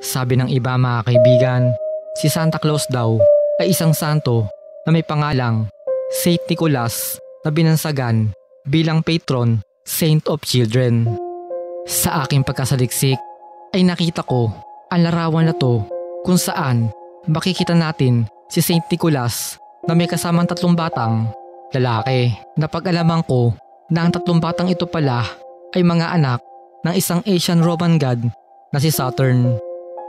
Sabi ng iba mga kaibigan, si Santa Claus daw ay isang santo na may pangalang Saint Nicholas na binansagan bilang patron saint of children. Sa aking pagkasaliksik ay nakita ko ang larawan na to kung saan makikita natin si Saint Nicholas na may kasamang 3 batang lalaki. Napag-alaman ko na ang 3 batang ito pala ay mga anak ng isang Asian Roman god na si Saturn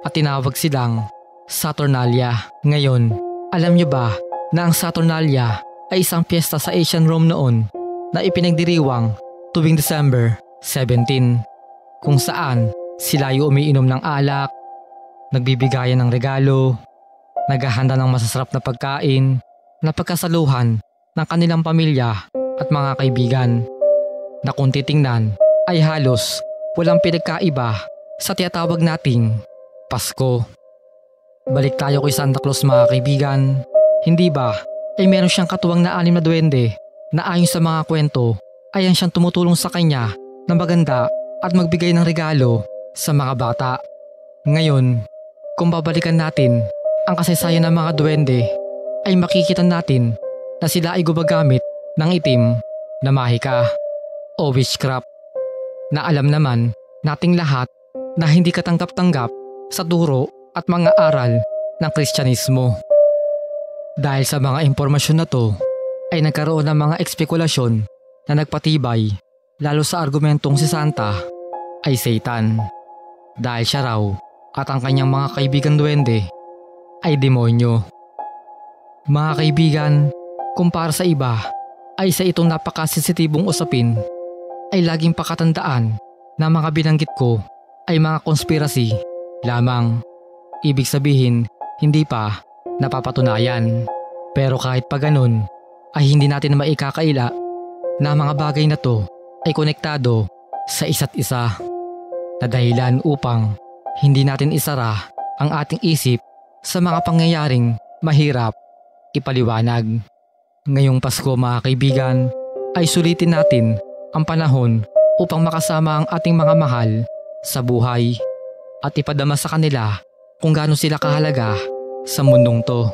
at tinawag silang Saturnalia. Ngayon, alam niyo ba na ang Saturnalia ay isang piyesta sa Asian Rome noon na ipinagdiriwang tuwing December 17 kung saan sila ay umiinom ng alak, nagbibigayan ng regalo, naghahanda ng masasarap na pagkain na pagkasaluhan ng kanilang pamilya at mga kaibigan na kung titingnan ay halos walang pinagkaiba sa tinatawag nating Pasko. Balik tayo kay Santa Claus mga kaibigan. Hindi ba ay meron siyang katuwang na 6 na duwende na ayon sa mga kwento ay siyang tumutulong sa kanya na maganda at magbigay ng regalo sa mga bata. Ngayon, kung babalikan natin ang kasaysayan ng mga duwende ay makikita natin na sila ay gumagamit ng itim na mahika o witchcraft na alam naman nating lahat na hindi katanggap-tanggap sa turo at mga aral ng Kristyanismo. Dahil sa mga impormasyon na to ay nagkaroon ng mga ekspekulasyon na nagpatibay lalo sa argumentong si Santa ay Satan dahil siya raw at ang kanyang mga kaibigan duwende ay demonyo. Mga kaibigan, kung para sa iba ay sa itong napakasensitibong usapin ay laging pakatandaan na mga binanggit ko ay mga konspirasi lamang. Ibig sabihin, hindi pa napapatunayan. Pero kahit pa ganun, ay hindi natin maikakaila na mga bagay na to ay konektado sa isa't isa na dahilan upang hindi natin isara ang ating isip sa mga pangyayaring mahirap ipaliwanag. Ngayong Pasko mga kaibigan, ay sulitin natin ang panahon upang makasama ang ating mga mahal sa buhay at ipadama sa kanila kung gaano sila kahalaga sa mundong to.